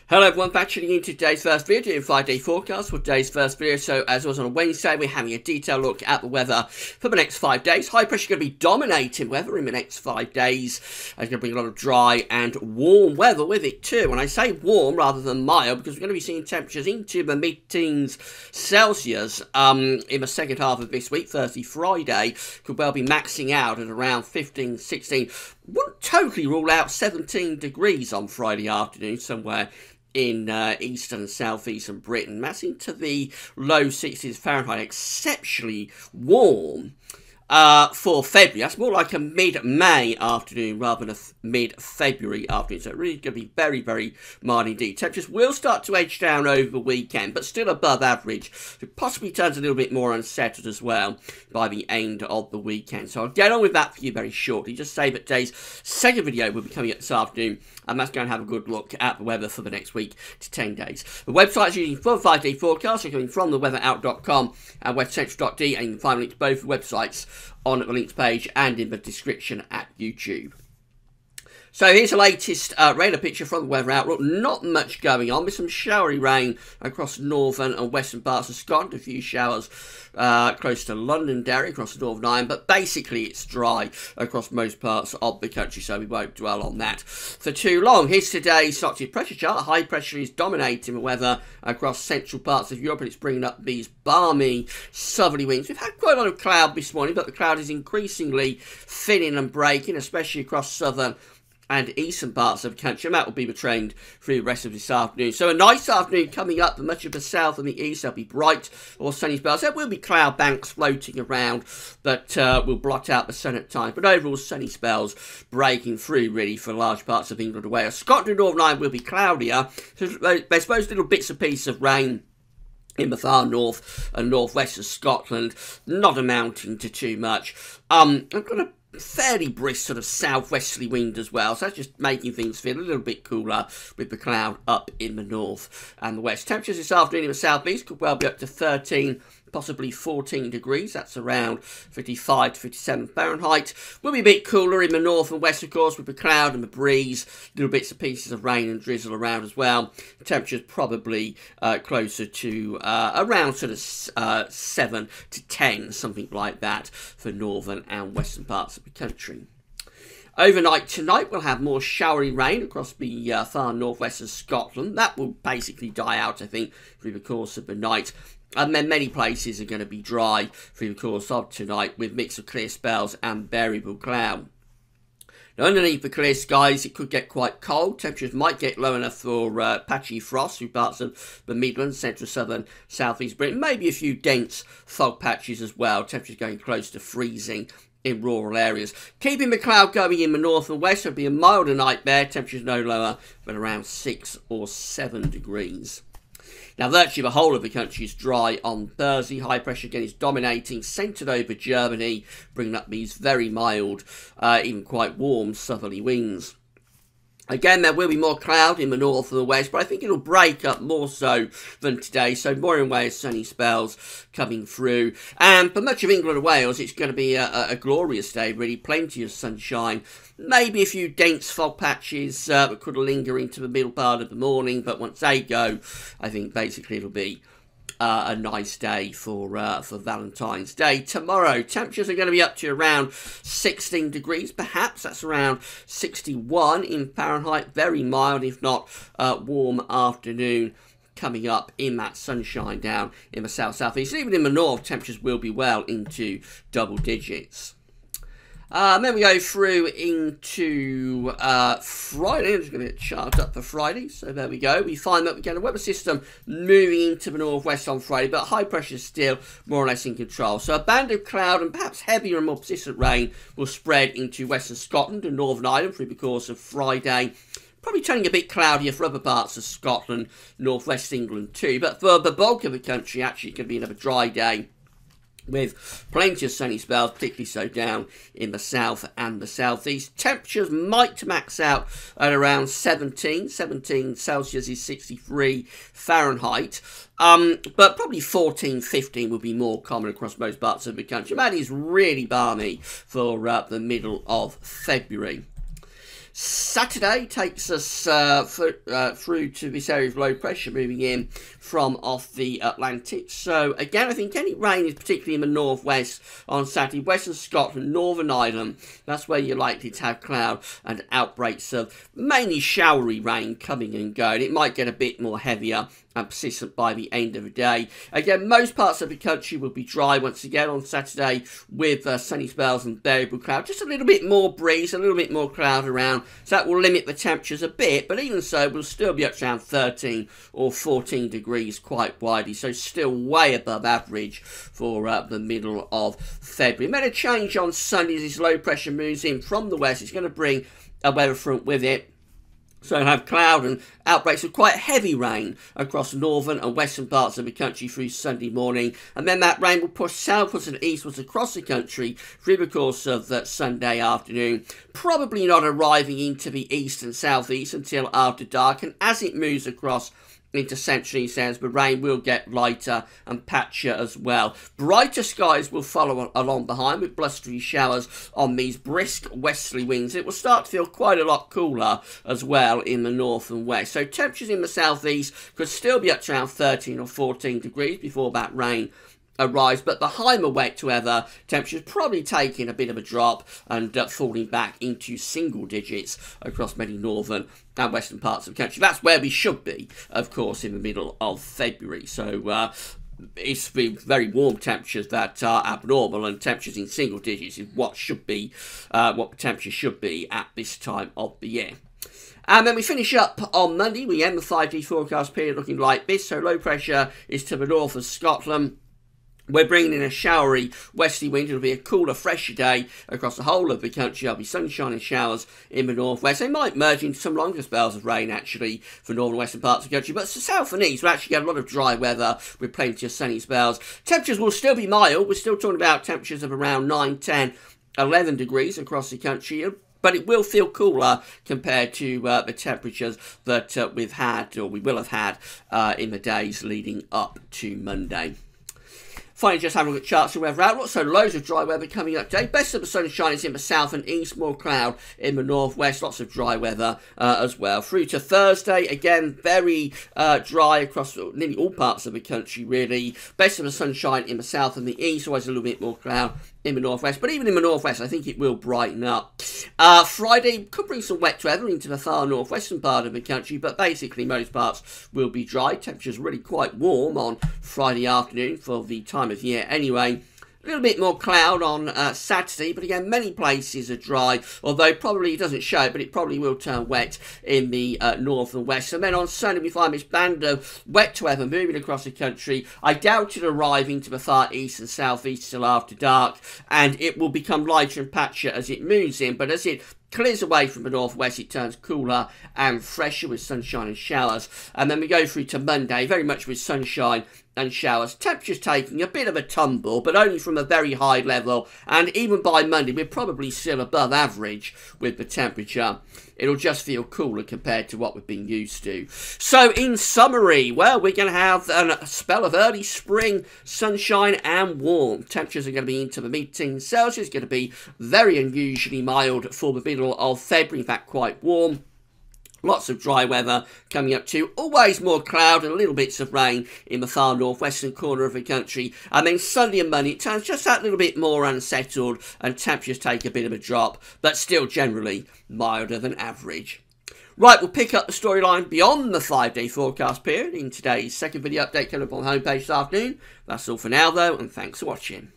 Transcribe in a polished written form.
Hello everyone, back tuning in to today's first video, doing 5-day forecast for today's first video. So as was on a Wednesday, we're having a detailed look at the weather for the next 5 days. High pressure going to be dominating weather in the next 5 days. It's going to bring a lot of dry and warm weather with it too. And I say warm rather than mild because we're going to be seeing temperatures into the mid-teens Celsius in the second half of this week. Thursday, Friday could well be maxing out at around 15, 16. Wouldn't totally rule out 17 degrees on Friday afternoon somewhere in eastern and southeastern Britain. That's into the low 60s Fahrenheit, exceptionally warm for February. That's more like a mid-May afternoon rather than a mid-February afternoon. So it really going to be very, very mild indeed. Temperatures will start to edge down over the weekend, but still above average. It possibly turns a little bit more unsettled as well by the end of the weekend. So I'll get on with that for you very shortly. Just say that today's second video will be coming up this afternoon, and that's going to have a good look at the weather for the next week to 10 days. The website's using full 5-day forecasts are coming from theweatherout.com and westcentral.d, and you can find links to both websites on the links page and in the description at YouTube. So here's the latest radar picture from the Weather Outlook. Not much going on with some showery rain across northern and western parts of Scotland. A few showers close to Londonderry across the Northern Ireland, but basically it's dry across most parts of the country, so we won't dwell on that for too long. Here's today's Arctic pressure chart. High pressure is dominating the weather across central parts of Europe, and it's bringing up these balmy southerly winds. We've had quite a lot of cloud this morning, but the cloud is increasingly thinning and breaking, especially across southern and eastern parts of the country, and that will be retained through the rest of this afternoon. So a nice afternoon coming up for much of the south and the east. There'll be bright or sunny spells. There will be cloud banks floating around that will blot out the sun at times, but overall sunny spells breaking through really for large parts of England and Wales. Scotland and Northern Ireland will be cloudier. So there's those little bits and pieces of rain in the far north and northwest of Scotland, not amounting to too much. I've got a fairly brisk sort of southwesterly wind as well, so that's just making things feel a little bit cooler with the cloud up in the north and the west. Temperatures this afternoon in the southeast could well be up to 13, possibly 14 degrees. That's around 55 to 57 Fahrenheit. Will be a bit cooler in the north and west, of course, with the cloud and the breeze. Little bits and pieces of rain and drizzle around as well. Temperatures probably closer to around sort of 7 to 10, something like that, for northern and western parts of the country. Overnight tonight, we'll have more showery rain across the far northwest of Scotland. That will basically die out, I think, through the course of the night. And then many places are going to be dry through the course of tonight with mix of clear spells and variable cloud. Now, underneath the clear skies, it could get quite cold. Temperatures might get low enough for patchy frost through parts of the Midlands, central, southern, southeast Britain. Maybe a few dense fog patches as well. Temperatures going close to freezing in rural areas. Keeping the cloud going in the north and west, it'll be a milder night there. Temperatures no lower than around 6 or 7 degrees. Now, virtually the whole of the country is dry on Thursday. High pressure again is dominating, centred over Germany, bringing up these very mild, even quite warm southerly winds. Again, there will be more cloud in the north and the west, but I think it'll break up more so than today. So more in way of sunny spells coming through. And for much of England and Wales, it's going to be a glorious day, really. Plenty of sunshine. Maybe a few dense fog patches that could linger into the middle part of the morning. But once they go, I think basically it'll be a nice day for Valentine's Day. Tomorrow, temperatures are going to be up to around 16 degrees, perhaps. That's around 61 in Fahrenheit. Very mild, if not warm afternoon coming up in that sunshine down in the south-southeast. Even in the north, temperatures will be well into double digits. Then we go through into Friday. I'm just going to chart up for Friday. So there we go. We find that we get a weather system moving into the northwest on Friday, but high pressure is still more or less in control. So a band of cloud and perhaps heavier and more persistent rain will spread into western Scotland and Northern Ireland through the course of Friday. Probably turning a bit cloudier for other parts of Scotland, northwest England too. But for the bulk of the country, actually, it could be another dry day with plenty of sunny spells, particularly so down in the south and the southeast. Temperatures might max out at around 17 Celsius is 63 Fahrenheit, but probably 14, 15 would be more common across most parts of the country. That is really balmy for the middle of February. Saturday takes us through to this area of low pressure moving in from off the Atlantic. So again, I think any rain is particularly in the northwest on Saturday. Western Scotland, Northern Ireland, that's where you're likely to have cloud and outbreaks of mainly showery rain coming and going. It might get a bit more heavier and persistent by the end of the day. Again, most parts of the country will be dry once again on Saturday with sunny spells and variable cloud. Just a little bit more breeze, a little bit more cloud around. So that will limit the temperatures a bit, but even so, we'll still be up to around 13 or 14 degrees quite widely. So still way above average for the middle of February. Made a change on Sunday as this low pressure moves in from the west. It's going to bring a weather front with it. So we'll have cloud and outbreaks of quite heavy rain across northern and western parts of the country through Sunday morning. And then that rain will push southwards and eastwards across the country through the course of that Sunday afternoon. Probably not arriving into the east and southeast until after dark. And as it moves across into central east areas, the rain will get lighter and patchier as well. Brighter skies will follow along behind with blustery showers on these brisk westerly winds. It will start to feel quite a lot cooler as well in the north and west. So temperatures in the southeast could still be up to around 13 or 14 degrees before that rain arrives, but the higher wet weather, temperatures probably taking a bit of a drop and falling back into single digits across many northern and western parts of the country. That's where we should be, of course, in the middle of February. So it's the very warm temperatures that are abnormal, and temperatures in single digits is what should be, what the temperature should be at this time of the year. And then we finish up on Monday. We end the 5-day forecast period looking like this. So low pressure is to the north of Scotland. We're bringing in a showery westerly wind. It'll be a cooler, fresher day across the whole of the country. There'll be sunshine and showers in the northwest. They might merge into some longer spells of rain, actually, for northern western parts of the country. But to south and east, we'll actually get a lot of dry weather with plenty of sunny spells. Temperatures will still be mild. We're still talking about temperatures of around 9, 10, 11 degrees across the country. But it will feel cooler compared to the temperatures that we've had, or we will have had, in the days leading up to Monday. Finally, just having a look at charts and weather outlook. So loads of dry weather coming up today. Best of the sunshine is in the south and east, more cloud in the northwest. Lots of dry weather as well. Through to Thursday, again, very dry across nearly all parts of the country, really. Best of the sunshine in the south and the east, always a little bit more cloud in the northwest, but even in the northwest, I think it will brighten up. Friday could bring some wet weather into the far northwestern part of the country, but basically most parts will be dry. Temperatures really quite warm on Friday afternoon for the time of year anyway. A little bit more cloud on Saturday, but again, many places are dry, although probably it doesn't show, but it probably will turn wet in the north and west. And then on Sunday, we find this band of wet weather moving across the country. I doubt it arriving to the far east and southeast till after dark, and it will become lighter and patchier as it moves in, but as it clears away from the northwest, it turns cooler and fresher with sunshine and showers. And then we go through to Monday, very much with sunshine and showers. Temperatures taking a bit of a tumble, but only from a very high level. And even by Monday, we're probably still above average with the temperature. It'll just feel cooler compared to what we've been used to. So in summary, well, we're going to have a spell of early spring sunshine and warm. Temperatures are going to be into the mid-teens Celsius. Going to be very unusually mild for the middle of February. In fact, quite warm. Lots of dry weather coming up too. Always more cloud and little bits of rain in the far northwestern corner of the country. And then Sunday and Monday, it turns just that little bit more unsettled and temperatures take a bit of a drop, but still generally milder than average. Right, we'll pick up the storyline beyond the 5-day forecast period in today's second video update coming up on the homepage this afternoon. That's all for now though, and thanks for watching.